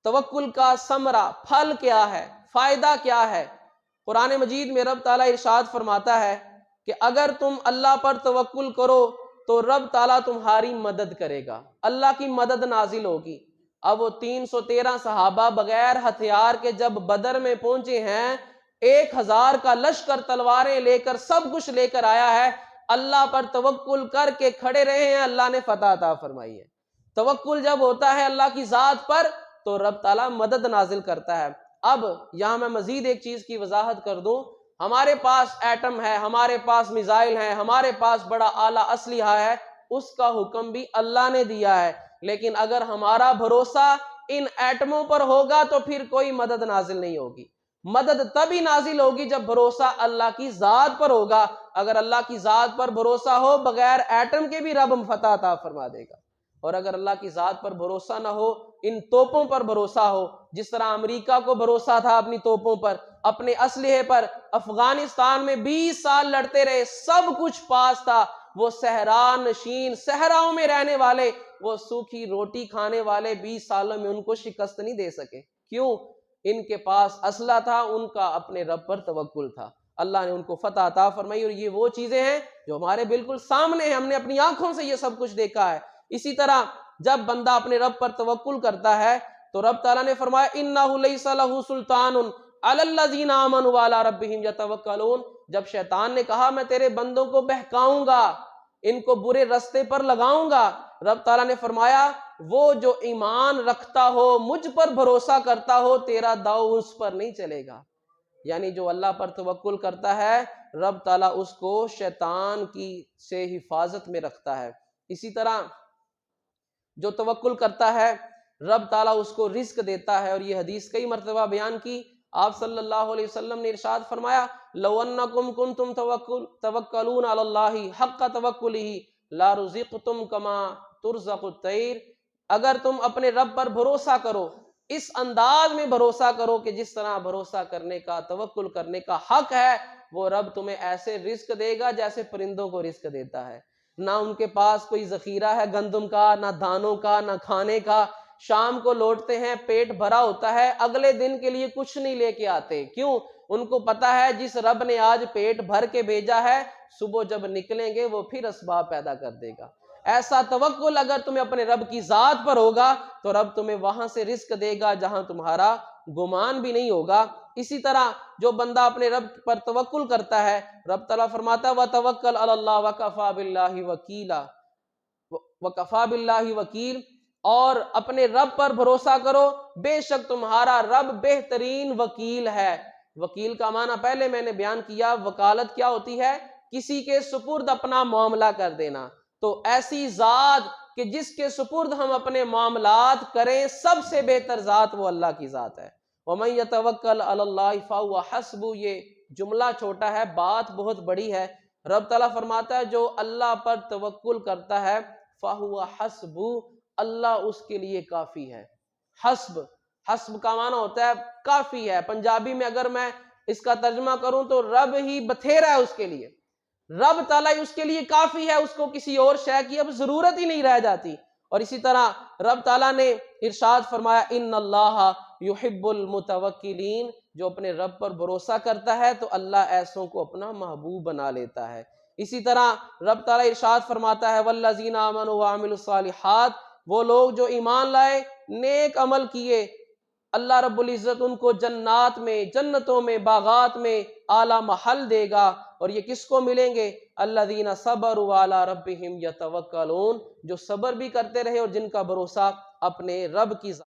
توکل کا ثمرہ، پھل کیا ہے، فائدہ کیا ہے؟ قرآن مجید میں رب تعالیٰ ارشاد فرماتا ہے کہ اگر تم اللہ پر توکل کرو تو رب تعالیٰ تمہاری مدد کرے گا، اللہ کی مدد نازل ہوگی۔ اب وہ 313 صحابہ بغیر ہتھیار کے جب بدر میں پہنچے ہیں، 1000 کا لشکر تلواریں لے کر سب کچھ لے کر آیا ہے، اللہ پر توکل کر کے کھڑے رہے ہیں، اللہ نے فتح عطا فرمائی ہے۔ توکل جب ہوتا ہے اللہ کی ذات پر تو رب تعالیٰ مدد نازل کرتا ہے۔ اب یہاں میں مزید ایک چیز کی وضاحت کر دوں، ہمارے پاس ایٹم ہے، ہمارے پاس میزائل ہیں، ہمارے پاس بڑا اعلیٰ اسلحہ ہے، اس کا حکم بھی اللہ نے دیا ہے، لیکن اگر ہمارا بھروسہ ان ایٹموں پر ہوگا تو پھر کوئی مدد نازل نہیں ہوگی۔ مدد تبھی نازل ہوگی جب بھروسہ اللہ کی ذات پر ہوگا۔ اگر اللہ کی ذات پر بھروسہ ہو، بغیر ایٹم کے بھی رب فتح عطا فرما دے گا، اور اگر اللہ کی ذات پر بھروسہ نہ ہو، ان توپوں پر بھروسہ ہو، جس طرح امریکہ کو بھروسہ تھا اپنی توپوں پر، اپنے اسلحے پر، افغانستان میں 20 سال لڑتے رہے، سب کچھ پاس تھا، وہ صحرا نشین، صحراؤں میں رہنے والے، وہ سوکھی روٹی کھانے والے 20 سالوں میں ان کو شکست نہیں دے سکے۔ کیوں؟ ان کے پاس اسلحہ تھا، ان کا اپنے رب پر توکل تھا، اللہ نے ان کو فتح عطا فرمائی۔ اور یہ وہ چیزیں ہیں جو ہمارے بالکل سامنے ہیں، ہم نے اپنی آنکھوں سے یہ سب کچھ دیکھا ہے۔ اسی طرح جب بندہ اپنے رب پر توکل کرتا ہے تو رب تعالیٰ نے فرمایا اِنَّهُ لَيْسَ لَهُ سُلْطَانٌ عَلَى الَّذِينَ آمَنُوا وَعَلَىٰ رَبِّهِمْ يَتَوَكَّلُونَ۔ جب شیطان نے کہا میں تیرے بندوں کو بہکاؤں گا، ان کو برے رستے پر لگاؤں گا، رب تعالیٰ نے فرمایا وہ جو ایمان رکھتا ہو، مجھ پر بھروسہ کرتا ہو، تیرا داؤ اس پر نہیں چلے گا۔ یعنی جو اللہ پر توکل کرتا ہے، رب تعالیٰ اس کو شیطان کی سے حفاظت میں رکھتا ہے۔ اسی طرح جو توکل کرتا ہے، رب تعالیٰ اس کو رزق دیتا ہے، اور یہ حدیث کئی مرتبہ بیان کی۔ آپ صلی اللہ علیہ وسلم نے ارشاد فرمایا لَوْ أَنَّكُمْ كُنْتُمْ تَوَكَّلُونَ عَلَى اللَّهِ حَقَّ تَوَكُّلِهِ لَرُزِقْتُمْ كَمَا تُرْزَقُ الطَّيْرُ۔ اگر تم اپنے رب پر بھروسہ کرو، اس انداز میں بھروسہ کرو کہ جس طرح بھروسہ کرنے کا، توکل کرنے کا حق ہے، وہ رب تمہیں ایسے رزق دے گا جیسے پرندوں کو رزق دیتا ہے۔ نہ ان کے پاس کوئی ذخیرہ ہے گندم کا، نہ دانوں کا، نہ کھانے کا، شام کو لوٹتے ہیں پیٹ بھرا ہوتا ہے، اگلے دن کے لیے کچھ نہیں لے کے آتے۔ کیوں؟ ان کو پتا ہے جس رب نے آج پیٹ بھر کے بھیجا ہے، صبح جب نکلیں گے وہ پھر اسباب پیدا کر دے گا۔ ایسا توکل اگر تمہیں اپنے رب کی ذات پر ہوگا تو رب تمہیں وہاں سے رزق دے گا جہاں تمہارا گمان بھی نہیں ہوگا۔ اسی طرح جو بندہ اپنے رب پر توکل کرتا ہے، رب تعالیٰ فرماتا ہے وَتَوَكَّلْ عَلَى اللَّهِ وَكَفَى بِاللَّهِ وَكِيلًا، وَكَفَى بِاللَّهِ وَكِيلًا، اور اپنے رب پر بھروسہ کرو، بے شک تمہارا رب بہترین وکیل ہے۔ وکیل کا معنی پہلے میں نے بیان کیا، وکالت کیا ہوتی ہے؟ کسی کے سپرد اپنا معاملہ کر دینا۔ تو ایسی ذات کہ جس کے سپرد ہم اپنے معاملات کریں، سب سے بہتر ذات وہ اللہ کی ذات ہے۔ وَمَن يَتَوَكَّلْ عَلَى اللَّهِ فَهُوَ حَسْبُهُ، یہ جملہ چھوٹا ہے، بات بہت بڑی ہے۔ رب تعالیٰ فرماتا ہے جو اللہ پر توکل کرتا ہے فَهُوَ حَسْبُهُ، اللہ اس کے لیے کافی ہے۔ حسب، حسب کا معنی ہوتا ہے کافی ہے۔ پنجابی میں اگر میں اس کا ترجمہ کروں تو رب ہی بتھیرا ہے اس کے لیے، رب تعالیٰ اس کے لیے کافی ہے، اس کو کسی اور شے کی اب ضرورت ہی نہیں رہ جاتی۔ اور اسی طرح رب تعالیٰ نے ارشاد فرمایا ان اللہ یحب المتوکلین، جو اپنے رب پر بھروسہ کرتا ہے تو اللہ ایسوں کو اپنا محبوب بنا لیتا ہے۔ اسی طرح رب تعالیٰ ارشاد فرماتا ہے والذین آمنوا وعملوا الصالحات، وہ لوگ جو ایمان لائے، نیک عمل کیے، اللہ رب العزت ان کو جنات میں، جنتوں میں، باغات میں اعلیٰ محل دے گا۔ اور یہ کس کو ملیں گے؟ الذین صبروا علی ربہم یتوکلون، جو صبر بھی کرتے رہے اور جن کا بھروسہ اپنے رب کی